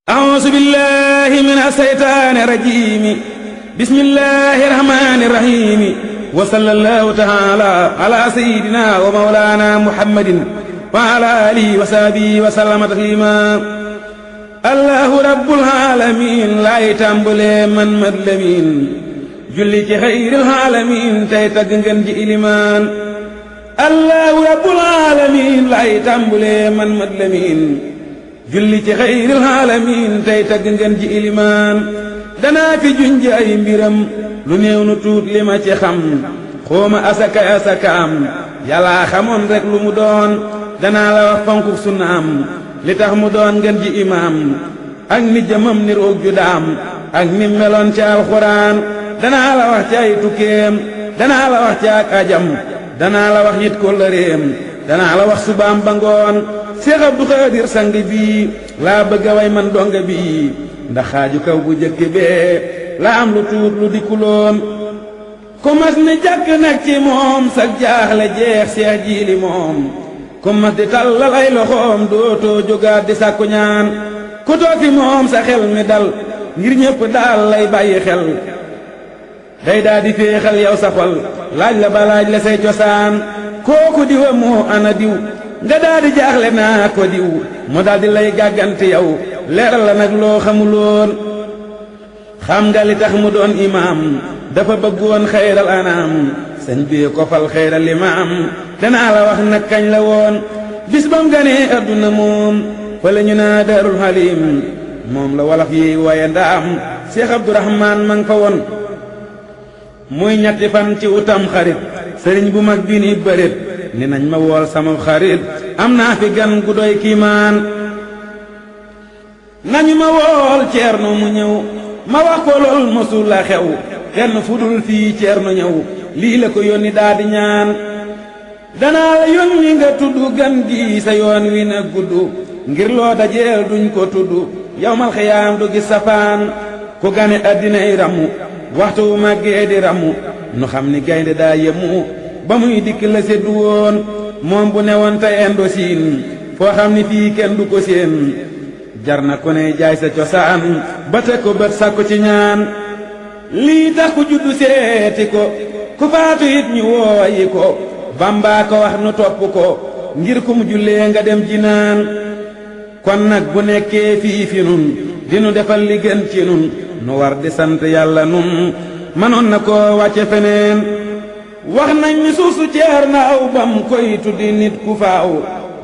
أعوذ بالله من الشيطان الرجيم بسم الله الرحمن الرحيم وصلى الله تعالى على سيدنا ومولانا محمد وعلى آله وصحبه وسلم تسليما الله رب العالمين لا يتنبلي من مدلمين julli ci xayril aalamiin tey tagg ngeen ji ilimaan allahu rabbul aalamiin lay tàmbulee man mat lamiin julli ci xayril aalamiin tey tagg ngeen ji ilimaan danaa fi junj ay mbiram lu néew nu tuut li ma ci xam xooma asakaam yàllaa xamoon rek lu mu doon danaa la wax fonku sunnaam li tax mu doon ngeen ji imaam ak ni jëmam ni roog ju daam ak ni meloon ci alxuraan danaa la wax ci ay tukkeem danaa la wax ci ak ajam danaa la wax yit kóllëreem danaa la wax subaam ba ngoon Seex Abdu Xaadir sang bii laa bëgg a way man donga bii ndax xaaju kaw bu jëkk bee la am lu tuut lu dikkuloon ku mas ni jàkk nag ci moom sag jaaxle jeex Seex Jiili moom ku mas di tallal ay loxoom dootoo jógaat di sàkku ñaan ku toog fi moom sa xel mi dal ngir ñépp daal lay bàyyi xel day daa di féexal yow sa xol laaj la ba laaj la say cosaan kooku diwa moo ana diw nga daa di jaaxle naa ko diw mu daal di lay gàggante yow leeral la nag loo xamuloon xam nga li tax mu doon imaam dafa bëggoon xayral anaam sëñ bi ko fal xayral imaam danaa la wax nag kañ la woon bis bam ganee adduna moom fa la ñu naa Daarul Halim moom la walaf yi waaye ndaam Seex Abdurahmaan ma nga fa woon muy ñetti fan ci utam xarit sëriñ bu mag bi ni bërit ni nañ ma wool sama xarit am naa fi gan gu doy kiimaan nañu ma wool ceerno mu ñëw ma wax ko lool mosul la xew kenn fu dul fii ceerno ñëw lii la ko yónni daa di ñaan danaa la yónni nga tudd gan gi sa yoon wi na gudd ngir loo dajeel duñ ko tudd yawmal xiyaam du gis safaan ku gane addinay ramu waxtu wu màggee di ramu nu xam ni gaynde daa yemu ba muy dikk la seddu woon moom bu newoon te Indochine foo xam ni fii kenn du ko seen jar na ku ne jaay sa cosaan ba teg ko bët sàkku ci ñaan lii tax ku juddu seeti ko ku faatu it ñu wooyi ko Bamba ko wax nu topp ko ngir ku mu jullee nga dem jinaan kon nag bu nekkee fii fi nun dinu defal li gën ci nun nu war di sant yàlla nun manoon na koo wàcce feneen wax nañ ni suusu ceer na aw bam koy tuddi nit ku faaw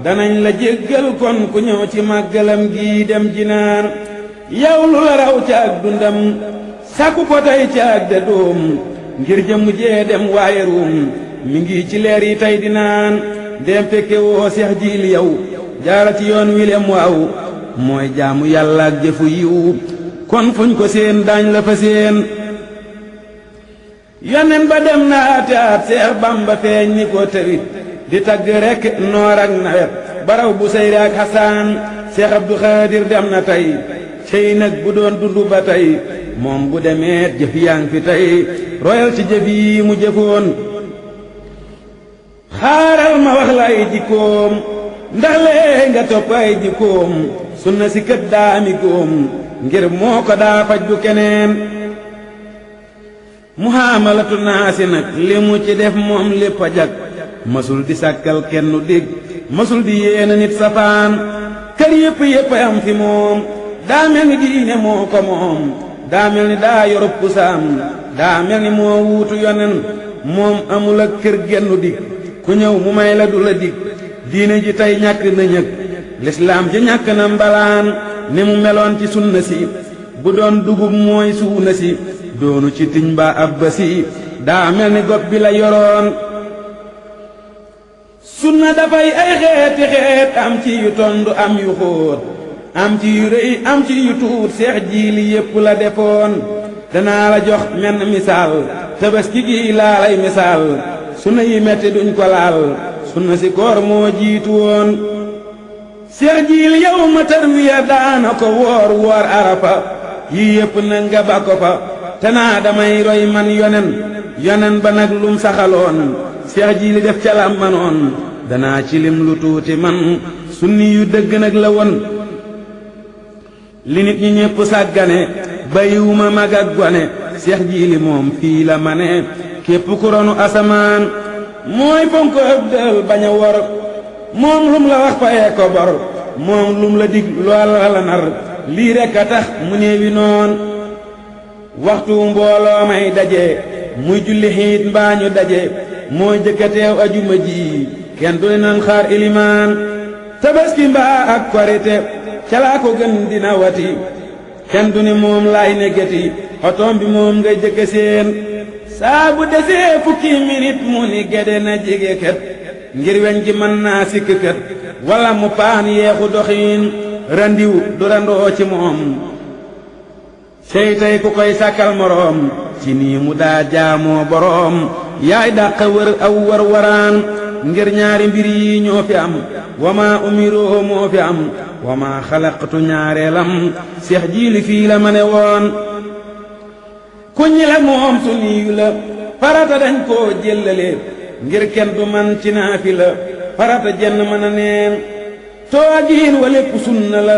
danañ la jéggal kon ku ñëw ci màggalam gi dem jinaan yow lu la raw ca ak dundam sàkku ko tey ca ak de doom ngir jëm jee dem waaye ruum mi ngi ci leer yi tey di naan dem fekke woo Seex Jiili yow jaara ci yoon wilem waaw mooy jaamu yàlla ak jëfu yiw kon fuñ ko seen daañ la fa seen yonen ba dem na ate at Seex Bamba feeñ ni ko tawit di tagg rekk noor ak nawet baraw bu sayri ak xasaan Seex Abdu Xaadir dem na tey cey nag bu doon dundu ba tey moom bu demeet jëf yaa ngi fi tey royal ci jëf yi mu jëfoon xaaral ma wax la ay jikkoom ndax lee nga topp ay jikkoom sunna si kët daa ami góom ngir moo ko daa faj du keneen muhaamalatu naasi nag li mu ci def moom lépp a jag masul di sàkkal kenn dig masul di yéena nit safaan kër yépp am fi moom daa mel ni diine moo ko moom daa mel ni daa yorub pusaam daa mel ni moo wuutu yonen moom amul ak kër gennu dig ku ñëw mu may la du la dig diine ji tey ñàkk na ñëg lislaam ji ñàkk na mbalaan ni mu meloon ci sunna si bu doon dugub mooy suuna si doonu ci tiñ mbaa ab ba si daa mel ni gopp bi la yoroon sunna dafay ay xeeti xeet am ci yu tondu am yu xóot am ci yu rëy am ci yu tuut Seex Jiili yépp la defoon danaa la jox menn misaal Tabaski gi laa lay misaal sunna yi metti duñ ko laal sunna si koor moo jiitu woon Seex Jiili yow ma tarwiya daana ko woor arafa yii yépp na nga ba ko fa te naa damay roy man yonen ba nag lum saxaloon Seex Jiili def ca la manoon danaa ci lim lu tuuti man sunni yu dëgg nag la woon li nit ñi ñépp sàggane bayiwuma mag ak gone seex jiili moom fii la ma ne képp ku ronu asamaan mooy fonk ëb dël bañ a wor moom lum la wax fayee ko bor moom lum la dig loola la nar lii rekk a tax mu néewi noon waxtu mbooloo may daje muy julli xiit mbaa ñu daje mooy jëkka teew ajuma ji kenn du nan xaar ilimaan tabaski mbaa ak korite calaa ko gën dina wati kenn du ni moom laay neggati otoom bi moom ngay jëkka seen saa bu desee fukki minit mu ni gede na jege kët ngir weñ gi mën naa sikk kët walla mu paan yeexu doxiin randiw du randoo ci moom sey tey ku koy sàkkal moroom ci nii mu daa jaamoo boroom yaay dàq wër aw war waraan ngir ñaari mbir yi ñoo fi am wama umiroo moo fi am wama xalaqtu ñaareelam seex jiili fii la ma ne woon ku ñi la moom su niyu la farata dañ koo jëllale ngir kenn du man ci naafi la farata jenn mën a neen toogiin wa lépp sunna la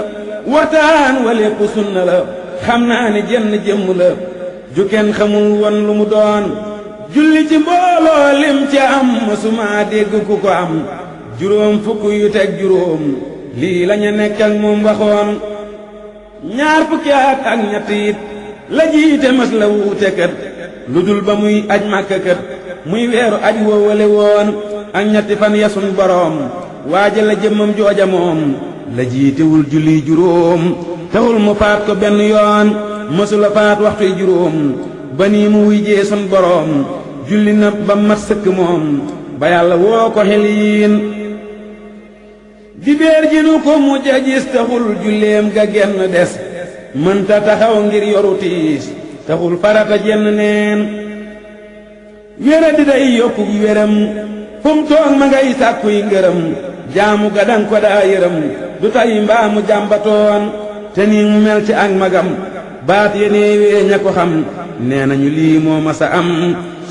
waxtaan wa lépp sunna la xam naa ni jenn jëmm la ju kenn xamul woon lu mu doon julli ci mbooloo lim ci am masuma dégg ku ko am juróom fukk yu teg juróom lii lañu nekkal moom waxoon ñaar fukki at ak ñett it la jiite mas la wuute kët lu dul ba muy aj màkka kët muy weeru aj woowale woon ak ñetti fan yasun boroom waaja la jëmmam jooja moom la jiitewul julli juróom taxul mu faat ko benn yoon mësula faat waxtuy juróom ba nii mu wuy jee sun boroom julli na ba mat sëkk moom ba yàlla woo ko xeliin dibéer ji nu ko mujj a gis taxul julleem ga genn des mënta taxaw ngir yoru tiis taxul farata jenn neen wéra di day yokku wéram fu mu toog ma ngay sàkkuy ngërëm jaamu ga dang ko daa yërëm du tay mbaa mu jàmbatoon te nii mu mel ci ak magam baat yeneewee ña ko xam nee nañu lii moo masa am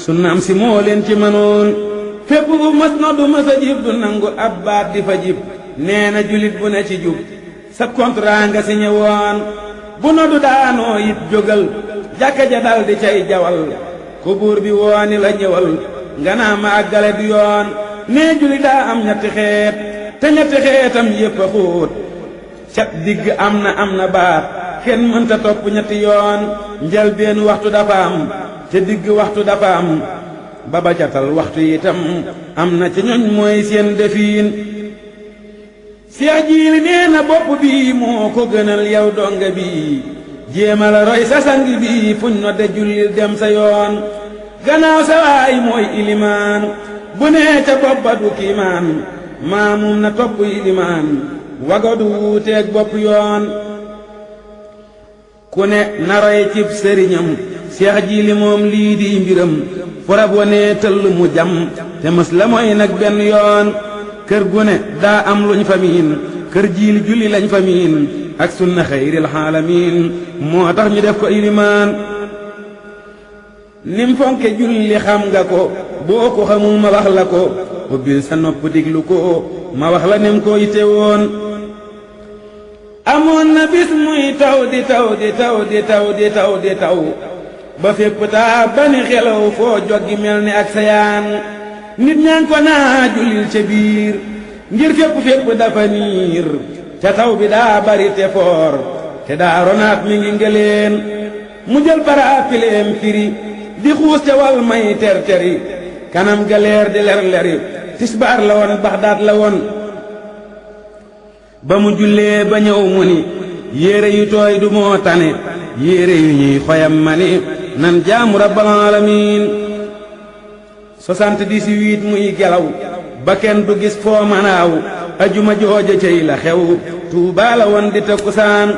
sunnaam si moo leen ci mënoon fépp bu mas no du masa jib du nangu ab baat di fa jib nee na julit bu ne ci jub sa contrat nga si ñëwoon bu no du daanoo it jógal jàkka ja dal di cay jawal ku buur bi wooni la ñëwal nga naa ma àggale du yoon nee juli daa am ñetti xeet te ñetti xeetam yépp a xóot cat digg am na baat kenn mënta topp ñetti yoon njëlbeen waxtu dafa am te digg waxtu dafa am baba catal waxtu itam am na ci ñoñ mooy seen defiin seex jiili nee na bopp bi moo ko gënal yow donga bi jéemal roy sa sang bi fuñ no de jullil dem sa yoon gannaaw sa waay mooy ilimaan bu nee ca bopp ba du kiimaan maamum na topp ilimaan wagadu wuuteeg bopp yoon ku ne naroy cib sëriñam seex jiili moom lii di mbiram furab wane tëll mu jam te mës la mooy nag benn yoon kër gu ne daa am luñ fa miin kër jiili julli lañ fa miin ak sunna xayril xaalamiin moo tax ñu def ko ilimaan nim fonke julli xam nga ko boo ko xamul ma wax la ko ubbil sa nopp diglu ko ma wax la nim ko yite woon amoon na bis muy taw di taw di taw di taw di taw di taw ba fépp taa bani xelaw foo joggi mel ni ak sayaan nit ñaan ko naa jullil ca biir ngir fépp dafa niir te taw bi daa bari te foor te daa ronaat mi ngi ngeleen mu jël bara pileem firi di xuus ca wal may ter-teri kanam ga leer di ler-leri tisbaar la woon Baxdaad la woon ba mu jullee ba ñëw mu ni yére yu tooy du moo tane yére yu ñuy xoyam ma ni nan jaamu rabbal alamin 78 muy gelaw ba kenn du gis foo manaaw ajuma jooja cey la xew Tuubaa la woon di takkusaan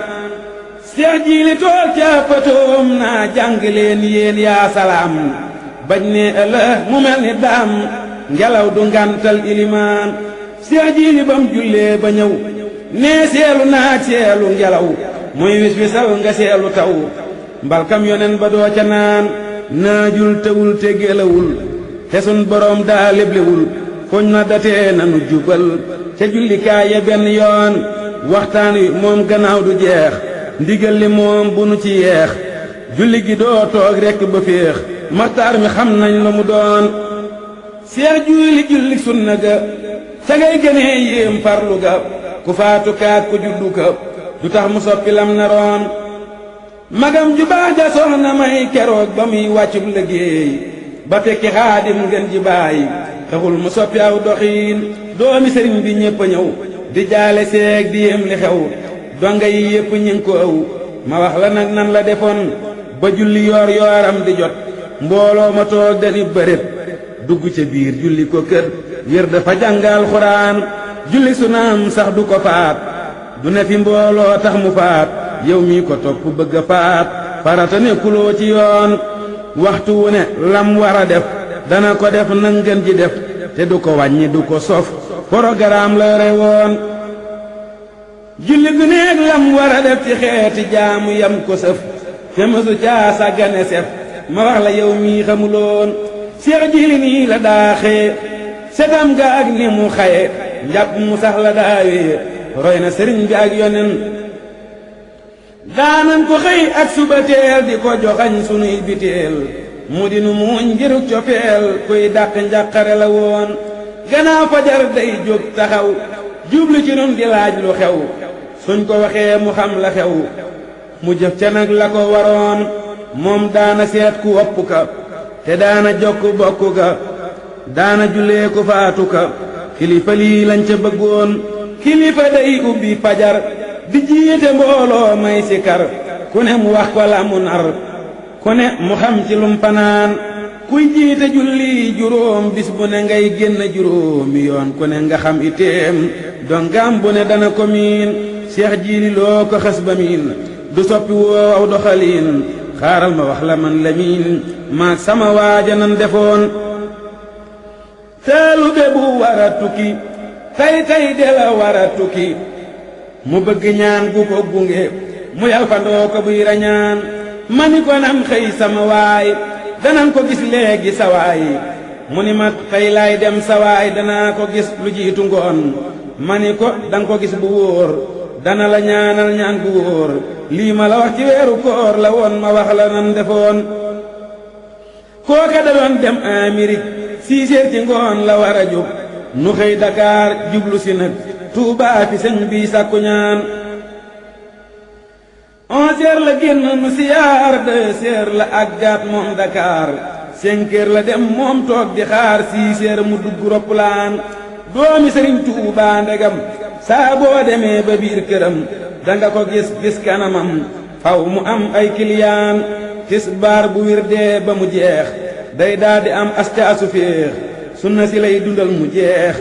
seex jiili tool ca patoom naa jàng leen yéen yaa salaam bañ ne ëllëg mu mel ni daam ngelaw du ngantal ilimaan seex jiili bam jullee ba ñëw nee seelu naaj seelu ngelaw muy wis wisal nga seelu taw mbalkam yonen ba doo ca naan naajul tewul te gelawul te sun boroom daa leblewul fuñ na datee nanu jubal ca jullikaay ya benn yoon waxtaan wi moom gannaaw du jeex ndigal li moom bu nu ci yeex julli gi doo toog rekk ba féex maxtaar mi xam nañ lu mu doon seex julli sunna ga ca ngay gënee yéem farlu ga ku faatu kaat ku juddu ka du tax mu soppi lam naroon magam ju baax ja soxna may keroog ba muy wàccub liggéey ba fekki xaadim ngeen ji bàyyi taxul mu soppi aw doxiin doomi sëriñ bi ñépp a ñëw di jaale seeg di yéem li xew donga yi yépp ñi ko ëw ma wax la nag nan la defoon ba julli yoor yooram di jot mbooloo ma toog dani bëret dugg ca biir julli ko kër wér dafa jàngal xuraan julli su naam sax du ko faat du ne fi mbooloo tax mu faat yow mii ko topp bëgg a faat farata nekkuloo ci yoon waxtu wu ne lam war a def dana ko def na ngeen ji def te du ko wàññi du ko sof programme la yore woon julli gu neeg lam war a def ci xeeti jaamu yam ko sëf te mësu caa sàggane sef ma wax la yow mii xamuloon seex jili nii la daaxee setam ga ak ni mu xaye njàpp mu sax la daawee roy na sëriñ bi ak yonen daanan ko xëy ak suba teel di ko joxañ sunuy biteel mu di nu muuñ ngiruk cofeel kuy dàq njàqare la woon gannaaw fajar day jóg taxaw jublu ci nun di laaj lu xew suñ ko waxee mu xam la xew mu jëf ca nag la ko waroon moom daana seet ku wopp ka te daana jokk bokk ga daana jullee ku faatu ka kilifa lii lañ ca bëggoon kilifa day ubbi fajar di jiite mbooloo may sikar ku ne mu wax ko la mu nar ku ne mu xam ci lum fanaan kuy jiite julli juróom bis bu ne ngay génn juróomi yoon ku ne nga xam iteem dongam bu ne dana ko miin seex jiili loo ko xës ba miin du soppi woo aw doxaliin xaaral ma wax la man la miin maag sama waaja nan defoon taalube bu war a tukki tay de la war a tukki mu bëgg ñaan gu ko gunge mu yalfandoo ko buy rañaan mani ko nam xëy sama waay danan ko gis léegi sa waay mu ni ma xëy laay dem sa waay danaa ko gis lu jiitu ngoon mani ko danga ko gis bu wóor dana la ñaanal ñaan gu wóor lii ma la wax ci weeru koor la woon ma wax la nan defoon kooka da doon dem Amérique 6 heures ci ngoon la war a jóg nu xëy Dakar jublu si nag Tuubaa fi sëñ bi sàkku ñaan 11 heures la génn nu siyaar 2 heures la àggaat moom Dakar 5 heures la dem moom toog di xaar 6 heures mu dugg roppalaan doomi sëriñ Tuubaa ndegam saa boo demee ba biir këram danga ko gis kanamam faw mu am ay kiliyaan tisbaar bu wirdee ba mu jeex day daldi am astaasu féex sunna si lay dundal mu jeex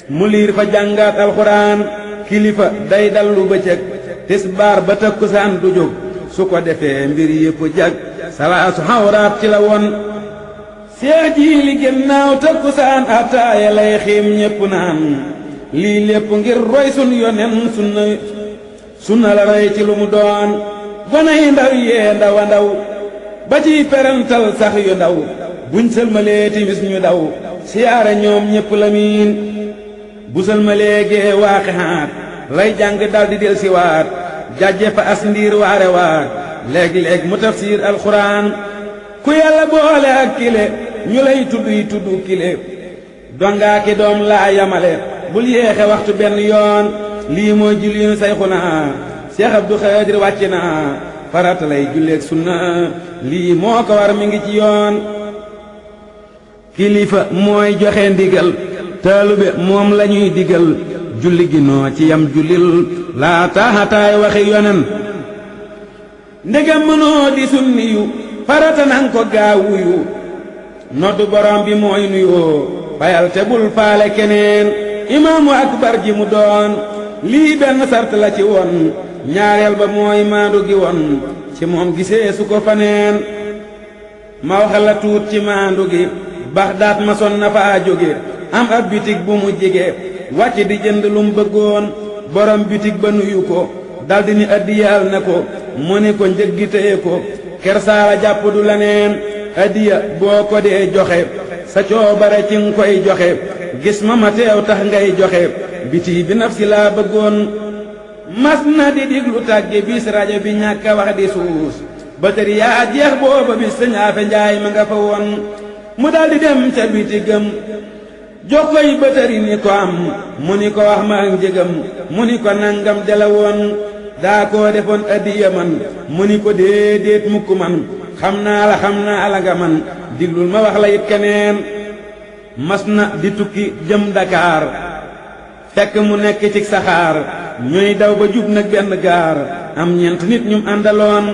mu liir fa jàngaat alxuraan kilifa day dallu bëccëg tisbaar ba takkusaan du jóg su ko defee mbir yépp jag salaasu xawraat ci la woon seex jiili gennaaw takkusaan ataaya lay xiim ñépp naan lii lépp ngir roy sun yonen sunna la roy ci lu mu doon gone yi ndaw yee ndawa ndaw ba ciy perantal sax yu ndaw buñ sëlmalee timis ñu daw siyaare ñoom ñépp la miin bu sëlmalee gee waaxixaat lay jàng daldi del siwaat jàjje fa as ndiir waare waat léeg-léeg mu tafsiir alxuraan ku yàlla boole ak kile ñu lay tudd kile dongaa ki doom laa yamale bul yéexe waxtu benn yoon lii mooy julliinu sayxuna Seex Abdu Xaadir wàcc na farata lay julleek sunna lii moo ko war mi ngi ci yoon kilifa mooy joxe ndigal taalube moom lañuy digal julli gi noo ci yam jullil laa taaxataay waxi yonen ndegam mënoo di sunniyu farata nan ko gaawuyu noddu borom bi mooy nuyoo fayal te bul faale keneen imaamu akbar ji mu doon lii benn sart la ci woon ñaareel ba mooy maandu gi woon ci moom gisee su ko faneen ma waxal la tuut ci maandu gi Baxdaad ma son na faa jóge am ab bitig bu mu jige wàcc di jënd lum bëggoon borom bitig ba nuyu ko daldi ni addiyaal na ko mu ni ko njëg gi téye ko kersaala jàpp du laneen addiya boo ko dee joxe sa coobare ci nga koy joxe gis ma teew tax ngay joxe biti bi nafsi laa bëggoon mas na di diglu tàgge bis rajo bi ñàkk a wax di suus batari yaa jeex booba bis sëñ Afe Njaay ma nga fa woon mu daldi dem ca biti gëm jox koy batari ni ko am mu ni ko wax ma ak njëgam mu ni ko nangam dela woon daa koo defoon addiya man mu ni ko déedéet mukk man xam naa la nga man diglul ma wax la it keneen mas na di tukki jëm Dakar fekk mu nekk ci saxaar ñuy daw ba jub nag benn gaar am ñeent nit ñum àndaloon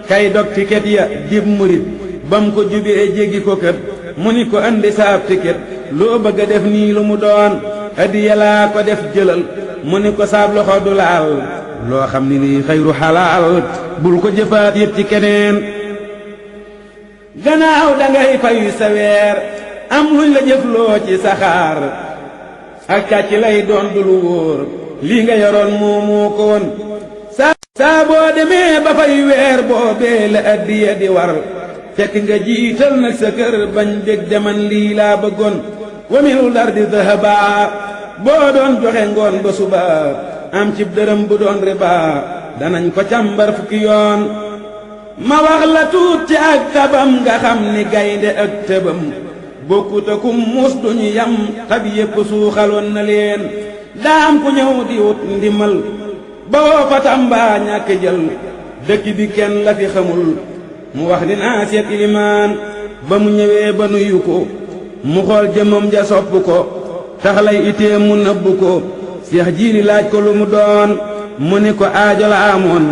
kay dog tiket ya dib murit bam ko jubee jéggi ko kët mu ni ko andi saab tiket loo bëgg a def nii lu mu doon addiya laa ko def jëlal mu ni ko saab loxo du laal loo xam ni lii xayru xalaal bul ko jëfaat yit ci keneen gannaaw dangay fayu sa weer am luñ la jëfloo ci saxaar ak càcc lay doon du lu wóor lii nga yoroon moomoo ko woon saa boo demee ba fay weer boobee la addiya di war fekk nga jiital nag sa kër bañ bég deman lii laa bëggoon wa minul ardi dahaba boo doon joxe ngoon ba suba am cib dërëm bu doon riba danañ ko càmbar fukki yoon ma wax la tuut ci ak tabam nga xam ni gaynde ak tëbam bokkuta kum muus duñu yam xab yépp suuxaloon na leen daam ku ñëw di wut ndimal ba woo fa Tamba ñàkk jël dëkk bi kenn la fi xamul mu wax dinaa seet ilimaan ba mu ñëwee ba nuyu ko mu xool jëmmam ja sopp ko tax lay itee mu nëbbu ko Seex Jiili laaj ko lu mu doon mu ni ko aajo la amoon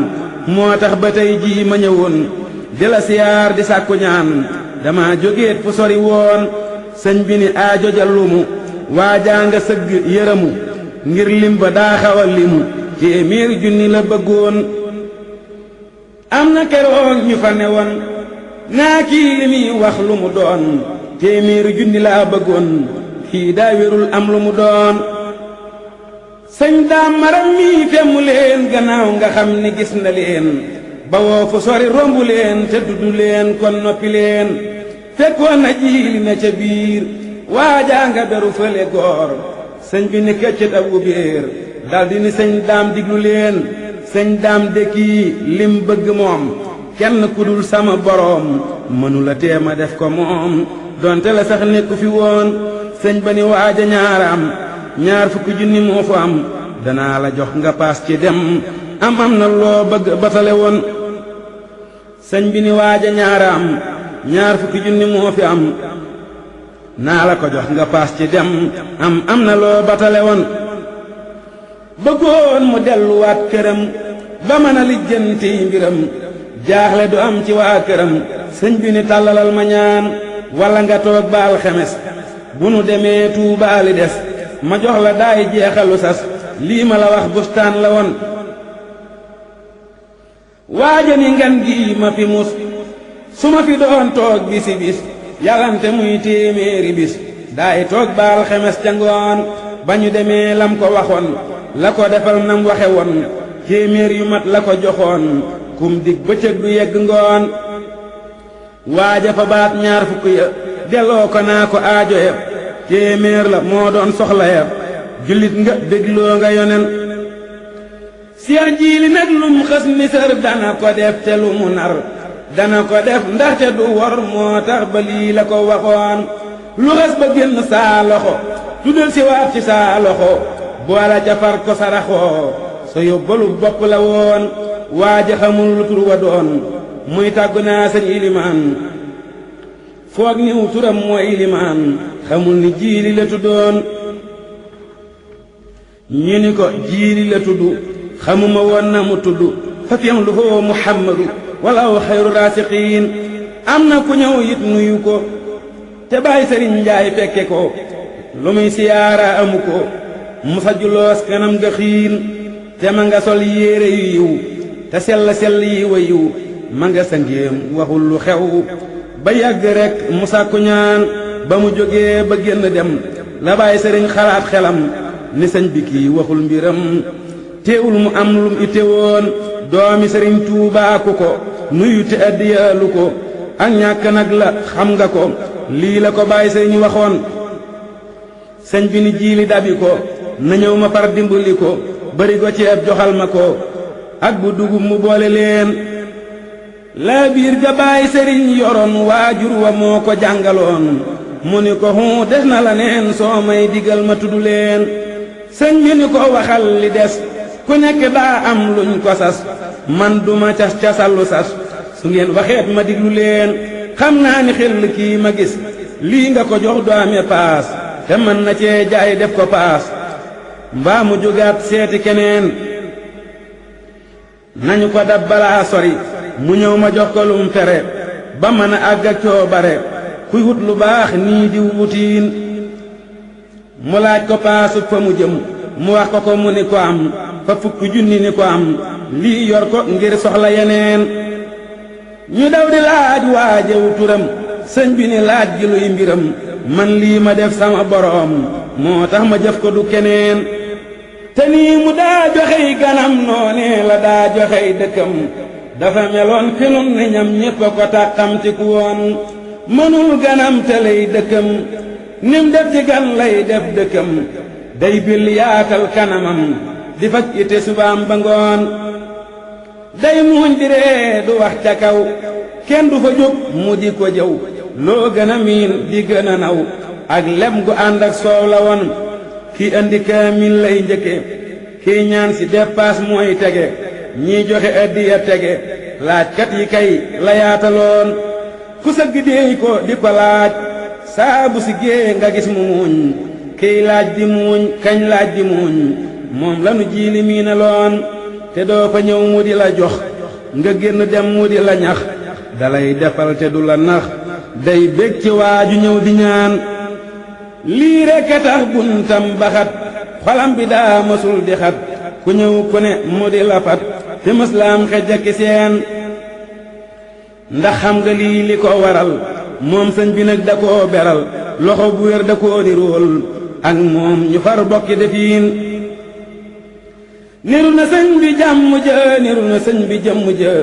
moo tax ba tey jii ma ñëwoon di la siyaar di sàkku ñaan dama jógeet fu sori woon sëñ bi ni aajo ja lumu waajaa nga sëgg yërëmu ngir lim ba daa xawa limu téeméeri junni la bëggoon am na keroog ñu fa ne woon naa kii li muy wax lu mu doon téeméeri junni laa bëggoon kii daa wérul am lu mu doon sëñ daam maram mii femmu leen gannaaw nga xam ni gis na leen ba woo fu sori rombu leen te dudu leen kon noppi leen fekkoon na jiili na ca biir waajaa nga beru fële goor sëñ bi ni këccët ab ubéer daldi ni sëñ daam diglu leen sëñ daam dëkkii lim bëgg moom kenn ku dul sama boroom mënula teema def ko moom donte la sax nekku fi woon sëñ ba ni waaja ñaaraam ñaar fukki junni moo fa am danaa la jox nga paas ci dem am na loo bëgg batale woon sëñ bi ni waaja ñaaraam ñaar fukki junni moo fi am naa la ko jox nga paas ci dem am na loo batale woon bëggoon mu delluwaat këram ba mën a lijjanti mbiram jaaxle du am ci waa këram sëñ bi ni tàllalal ma ñaan walla nga toog ba alxemes bu nu demee Tuubaa li des ma jox la daay jeexalu sas lii ma la wax bustaan la woon waaja ni ngan gi ma fi mus su ma fi doon toog bisi bis yàllante muy téeméeri bis daay toog ba alxemes ca ngoon ba ñu demee lam ko waxoon la ko defal nam waxe woon téeméer yu mat la ko joxoon kum dig bëccëg du yegg ngoon waaja fa baat ñaar fukk ya delloo ko naa ko aajo ya téeméer la moo doon soxla ya jullit nga dégloo nga yonen Seex Jiili nag lum xës nisër dana ko def te lu mu nar dana ko def ndaxte du wor moo tax ba lii la ko waxoon lu xës ba génn saa loxo tuddal si waat ci saa loxo boola jafar ko saraxoo sa yóbbalu bopp la woon waaja xamul lu tur wa doon muy tàggu naa sëñ ilimaan foog niw turam mooy ilimaan xamul ni Jiili la tuddoon ñu ni ko Jiili la tudd xamuma woon na mu tudd fa fiyam lu foo Muhammadu walaw xayru raasiqiin am na ku ñëw it nuyu ko te bàyyi sëriñ Njaay fekke ko lu muy siyaara amu ko mu sajjuloos kanam nga xiin te ma nga sol yéere yu yiw te sell yi wa yiw ma nga sangéem waxul lu xew ba yàgg rekk mu sàkku ñaan ba mu jógee ba génn dem la bàyyi sëriñ xalaat xelam ni sëñ bi kii waxul mbiram teewul mu am lum itte woon doomi sëriñ Tuubaa ku ko nuyu te addiyaalu ko ak ñàkk nag la xam nga ko lii la ko bàyyi sëriñ waxoon sëñ bi ni Jiili dabi ko na ñëw ma far dimbali ko bari go ceeb joxal ma ko ak bu dugub mu boole leen laa biir ga baay sëriñ yoroon waajur wa moo ko jàngaloon mu ni ko hu des na la neen soo may digal ma tudd leen sëñ bi ni ko waxal li des ku nekk daa am luñ ko sas man duma cas-casallu sas su ngeen waxeet ma diglu leen xam naa ni xel kii ma gis lii nga ko jox du amee paas te mën na cee jaay def ko paas mbaa mu jógaat seeti keneen nañu ko dab balaa sori mu ñëw ma jox ko lum tere ba mën a àgg ak coobare kuy wut lu baax nii di wutiin mu laaj ko paasut fa mu jëm mu wax ko mu ni ko am fa fukki junni ni ko am lii yor ko ngir soxla yeneen ñu daw di laaj waajewu turam sëñ bi ni laaj gi luy mbiram man lii ma def sama boroom moo tax ma jëf ko du keneen te nii mu daa joxey ganam noonee la daa joxey dëkkam dafa meloon fi nun ni ñam ñépp ko tàqamtiku woon mënul ganam te lay dëkkam nim def ci gan lay def dëkkam day bil yaatal kanamam di faj ite subaam ba ngoon day muuñ di ree du wax ca kaw kenn du fa jóg mu di ko jëw loo gën a miin di gën a naw ak lem gu ànd ak soow la woon kii andi kaamil lay njëkke kii ñaan si dépaas mooy tege ñii joxe addiya tege laajkat yi kay la yaataloon ku sëgg déey ko di ko laaj saabu si gée nga gis mu muuñ kiy laaj di muuñ kañ laaj di muuñ moom lanu jiili miinaloon te doo fa ñëw mu di la jox nga génn dem mu di la ñax dalay defal te du la nax day bég ci waaju ñëw di ñaan lii rekk a tax buntam baxat xolam bi daa mësul di xat ku ñëw ku ne mu di la fat te mëslaam xejjaki seen ndax xam nga lii li ko waral moom sëñ bi nag da koo beral loxo bu wér da koo di róol ak moom ñu far bokki defiin niru na sëñ bi jàmm ja niru na sëñ bi jëmm ja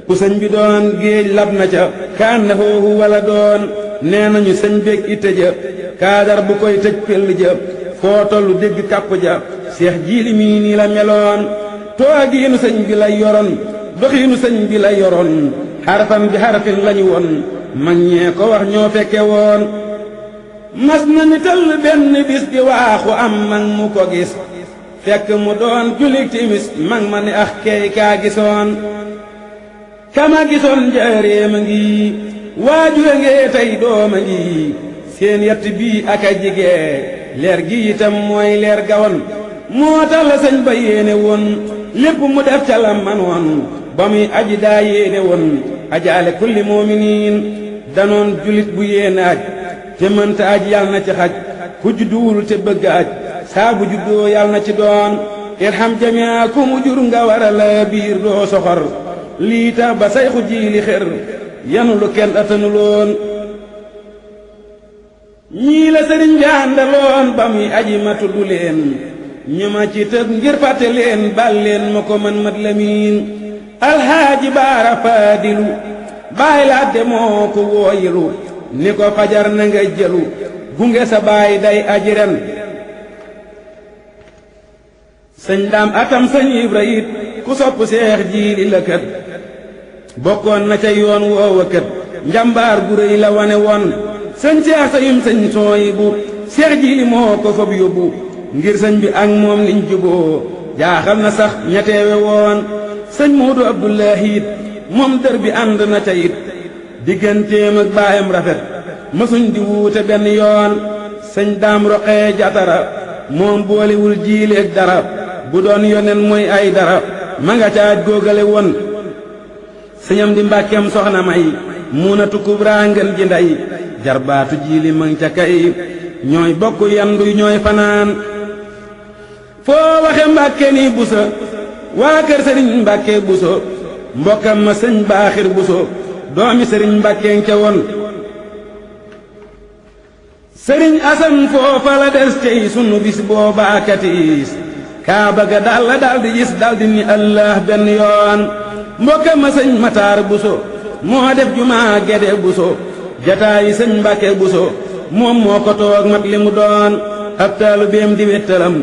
ku sëñ bi doon géej lab na ca kaan na foofu wala doon nee nañu sëñ beeg itte ja kaadar bu koy tëj pell ja foo tollu dégg kàpp ja seex jiili mii nii la meloon toogiinu sëñ bi la yoroon doxiinu sëñ bi la yoroon xarfan bi xarfin lañu woon mag ñee ko wax ñoo fekke woon mas na ni tëll benn bis di waaxu am mag mu ko gis fekk mu doon julik timis mag ma ni ax key kaa gisoon kama gisoon njaareema ngi waajure ngee tey dooma ngi seen yett bii ak a jigee leer gi itam mooy leer gawoon moo tax la sëñ ba yéene woon lépp mu def ca la man woon ba muy aji daa yéene woon ajaale kulli muuminiin danoon julit bu yéene aj te mënta aj yal na ci xaj ku judduwul te bëgg aj saa bu juddoo yal na ci doon irham jamia ku mu jur nga wara la biir doo soxor lii tax ba sayxu jiili xër yanu lu kenn atanuloon ñii la sëriñ bi àndaloon ba muy aji ma tudd leen ñu ma ci tëb ngir fàtte leen bal leen ma ko man mat lamiin alxaaji baara faadilu baay laat moo ko wooyilu ni ko fajar na nga jëlu gunge sa baay day aji ren sëñ daam atam sëñ ibra it ku sopp seex jiili la kët bokkoon na ca yoon woowa kët njambaar gu rëy la wane woon sëñ seex sa yum sëñ sooyi bu seex jiili moo ko fab yóbbu ngir sëñ bi ak moom niñ juboo jaaxal na sax ñeteewe woon sëñ moodu abdullahi it moom dër bi ànd na ca it digganteem ak baayam rafet mësuñ di wuute benn yoon sëñ daam roqee jatara moom boolewul jiili ak dara bu doon yonen mooy ay dara ma nga caaj góogale woon sëñam di mbàkkeem soxna may muunatu kubraa ngën ji ndey jarbaatu jiili mang ca kay ñooy bokk yandu ñooy fanaan foo waxe mbàkke ni buso waa kër sëriñ mbàkke buso mbokkam ma sëñ baaxir buso doomi sëriñ mbàkkeen ca woon sëriñ asan foofa la des tey sunu bis boobaa katiis kaa bëgga dal di gis dal di ni allah benn yoon mbokkam ma sëñ mataar buso moo def jumaa gede buso jataayi sëñ mbàkke buso moom moo ko toog mat li mu doon ab taalu beem di wettalam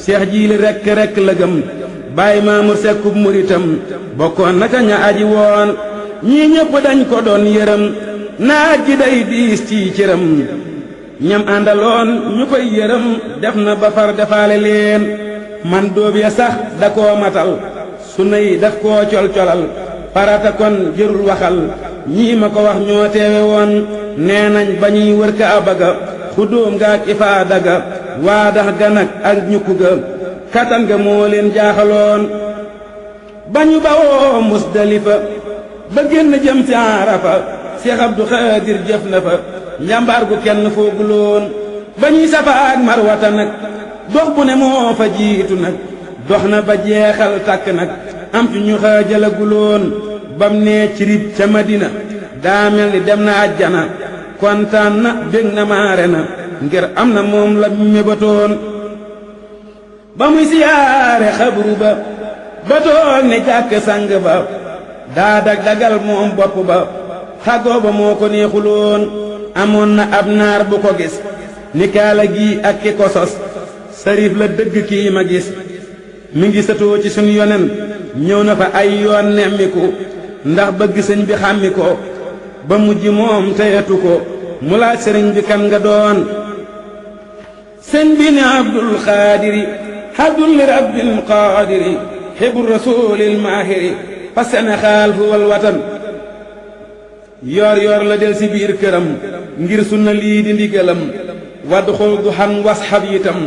Seex Jiili rekk la gëm Baay Maamur Sekkub muritam bokkoon na ca ña aji woon ñii ñëpp dañ ko doon yërëm naaj gi day diis ci cëram ñam àndaloon ñu koy yërëm def na ba far defaale leen man dóob ya sax da koo matal sunna yi daf koo col-colal farata kon jërul waxal ñii ma ko wax ñoo teewe woon nee nañ ba ñuy wër Kaaba ga xudóom ga ak ifaada ga waadax ga nag ak ñukku ga katan ga moo leen jaaxaloon ba ñu bawoo Musdalifa ba génn jëm ci Arafa Seex Abdu Xaadir jëf na fa njàmbaar gu kenn fooguloon ba ñuy Safa ak Marwata nag dox bu ne moo fa jiitu nag dox na ba jeexal tàkk nag am ci ñu xaajalaguloon bam nee ci rib ca Madina daa mel ni dem na àjjana kontaan na bég na maare na ngir am na moom la mébatoon ba muy siyaare xabru ba toog ne jàkk sang ba daa dag-dagal moom bopp ba xagoo ba moo ko neexuloon amoon na ab naar bu ko gis ni kaala gi ak ki ko sos sarif la dëgg kii ma gis mi ngi satoo ci suñ yonen ñëw na fa ay yoon nemmiku ndax bëgg sëñ bi xàmmi ko ba mujj moom teyatu ko mu laaj sëriñ bi kan nga doon sëñ bi ne Abdul Xaadiri Abdul Rabbil Qaadiri xibru rasulil maahiri fa Sénégal fu wal watan yoor la del si biir këram ngir sunna lii di ndigalam wadxul du xan wasxab yitam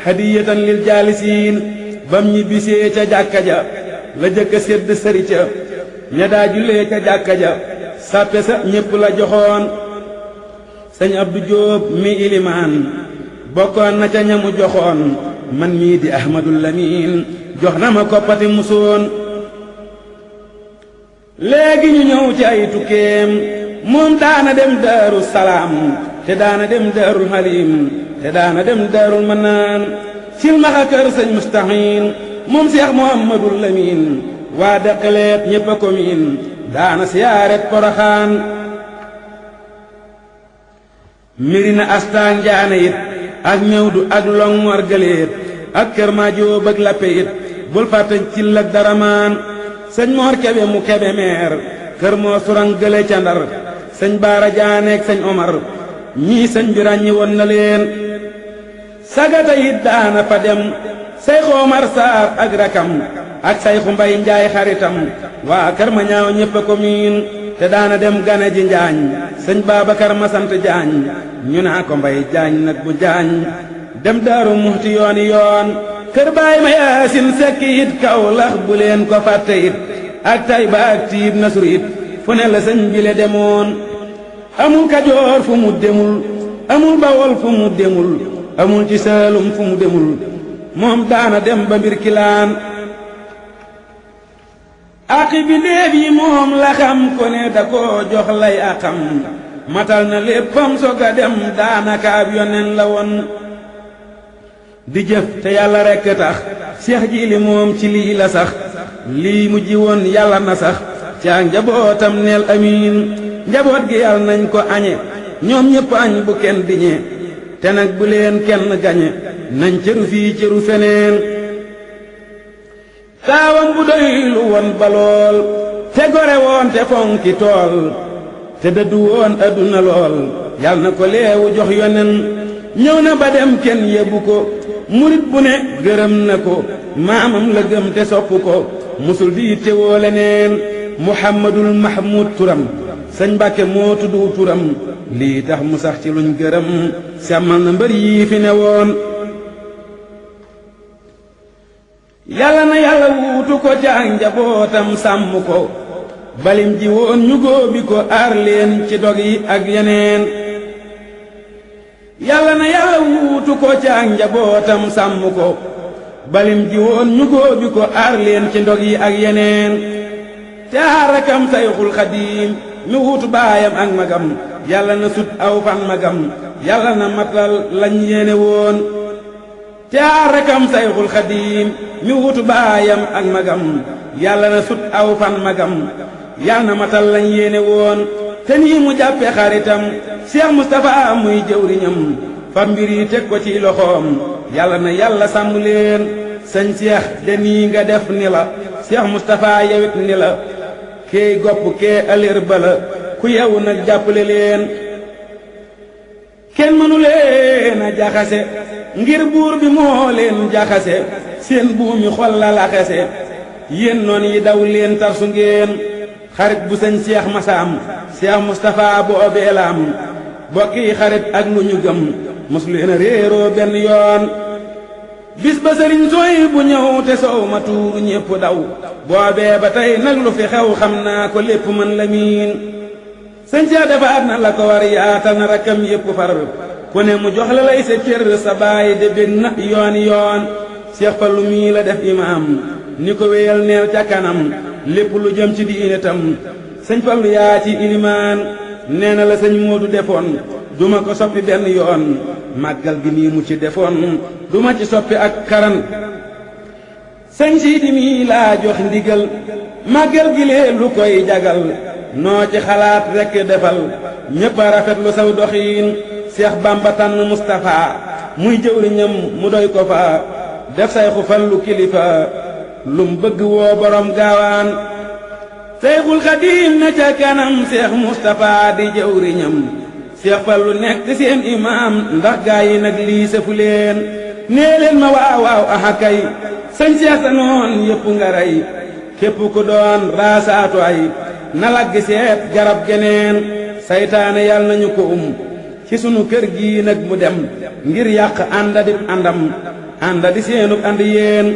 hadiyatan lil jaalisiin bam ñi bisee ca jàkka ja la jëkk a sédd sëri ca ña daa jullee ca jàkka ja sàppe sa ñépp la joxoon sëñ Abdu Jóob mi ilimaan bokkoon na ca ñamu joxoon man mii di Ahmadul Lamin jox na ma koppati musoon léegi ñu ñëw ci ay tukkeem moom daana dem Daaru Salaam te daana dem Daarul Halim te daana dem Daarul Manaan silmaxa kër sëñ Mustahin moom Seex Muhammadul Lamin waa dëkkaleet ñépp a ko miin daana siyaaret Poroxaan Mirina Astaan Njaane it ak Mewdu ak Longor Gëleet ak Kër Maajóob ak Lappe it bul fàtte Cil ak Daramaan sëñ Moor Kebe mu Kebe meer kër moo surang gële ca Ndar sëñ Baara Jaaneek sëñ Omar ñii sëñ bi ràññi woon na leen sagata it daana fa dem Sayxu Omar Saar ak rakam ak Sayxu Mbay Njaay xaritam waa kër ma ñaaw ñépp a ko miin te daana dem gane ji Njaañ sëñ Baabakar ma sant Jaañ ñu naa ko Mbay Jaañ nag bu Jaañ dem Daaru Muxti yooni yoon kër baay ma Yaasin Sekk it Kawlax bu leen ko fàtte it ak Tayba ak Tiib Nasru it fu ne la sëñ bi le demoon amul Kajoor fu mu demul amul Bawol fu mu demul amul ci Saalum fu mu demul moom daana dem ba mbir kilaan aqi bi léeb yi moom la xam ko ne da koo jox lay aqam matal na léppam soog a dem daanaka ab yonen la woon di jëf te yàlla rekk tax Seex Jiili moom ci lii la sax lii mu ji woon yàlla na sax ca njabootam neel amiin njaboot gi yàlla nañ ko añe ñoom ñépp añ bu kenn diñe te nag bu leen kenn gañe nañ cëru fii cëru feneen taawam bu doylu woon ba lool te gore woon te fonki tool te dëddu woon adduna lool yal na ko leewu jox yonen ñëw na ba dem kenn yebbu ko murit bu ne gërëm na ko maamam la gëm te sopp ko musul di te woo leneen Muhammadul Mahmud turam sëñ Mbàkke moo tuddu turam lii tax mu sax ci luñ gërëm sàmmal na mbër yii fi ne woon yàlla na yàlla wuutu ko ca ak njabootam sàmm ko balim ji woon ñu góobi ko aar leen ci dog yi ak yeneen yàlla na yàlla wuutu ko ca ak njabootam sàmm ko balim ji woon ñu góobi ko aar leen ci ndog yi ak yeneen te aar rakam Sayxul Xadiim mi wuutu baayam ak magam yàlla na sut aw fan magam yàlla na matal lañ yéene woon te aar rakam Sayxul Xadiim mi wuutu baayam ak magam yàlla na sut aw fan magam yàlla na matal lañ yéene woon te nii mu jàppe xaritam Cheikh Moustapha muy jëwriñam fab mbir yi teg ko ci loxoom yàlla na yàlla sàmm leen sëñ Cheikh de nii nga def ni la Cheikh Moustapha yewit ni la kee gopp kee aléer bala ku yewu nag jàppale leen kenn mënu leen a jaxase ngir buur bi moo leen jaxase seen buumi xol la laxase yéen noon yi daw leen tarsu ngeen xarit bu sëñ Cheikh Massam Cheikh Moustapha bu obeelaam bokki xarit ak lu ñu gëm mos leen a réeroo benn yoon bis ba sëriñ sooy bu ñëw te soow ma tuur ñépp daw boobee ba tey nag lu fi xew xam naa ko lépp mën la miin sëñ Cheikh defaat na la ko war yaatal na rakkam yépp far ku ne mu jox la lay sa cër sa baay de bég na yooni yoon Cheikh Fallou mii la def imaam ni ko wéyal neel ca kanam lépp lu jëm ci diine tam sëñ Fallou yaa ci ilimaan nee na la sëñ Moodu defoon duma ko soppi benn yoon màggal gi nii mu ci defoon duma ci soppi ak karan sëñ Siidi mii laa jox ndigal màggal gi lee lu koy jagal noo ci xalaat rekk defal ñépp a rafetlu saw doxiin Seex Bamba tànn Mustapha muy jëwriñam mu doy ko fa def Sayxu Fallu kilifa lum bëgg woo borom gaawaan Seyxul Xadiim na ca kanam Seex Mustapha di jëwriñam Seex Fallu nekk seen imaam ndax gaa yi nag lii sëfu leen nee leen ma waaw waaw aha kay sëñ Seex sa noon yépp nga rey képp ku doon raasaatu ay na laggi seet garab geneen saytaane yàlla nañu ko ci sunu kër gii nag mu dem ngir yàq ànda di àndam ànda di seenub ànd yéen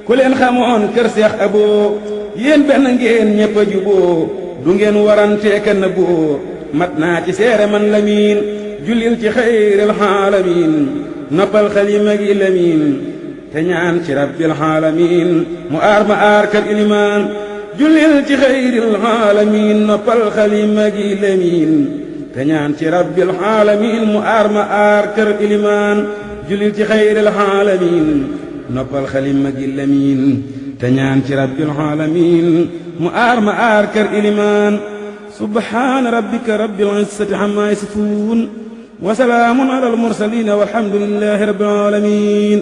ku leen xamoon kër Seex Aboo yéen benn ngeen ñépp a juboo du ngeen warantee kenn boo mat naa ci seere man Lamin jullil ci xayril xaalamiin noppal xalima gi Lamin te ñaan ci rabbil xaalamiin mu aar ma aar kër ilimaan jullil ci xayril xaalamiin noppal xalima gi Lamin te ñaan ci rabbil xaalamiin mu aar ma aar kër ilimaan jullil ci xayril xaalamiin noppal xalima gi Lamin te ñaan ci rabbil xaalamiin mu aar ma aar kër ilimaan subhaana rabbika rabbil izzati ammaa yasifuun wa salaamun alal mursaliin walhamdulillaahi rabbil aalamiin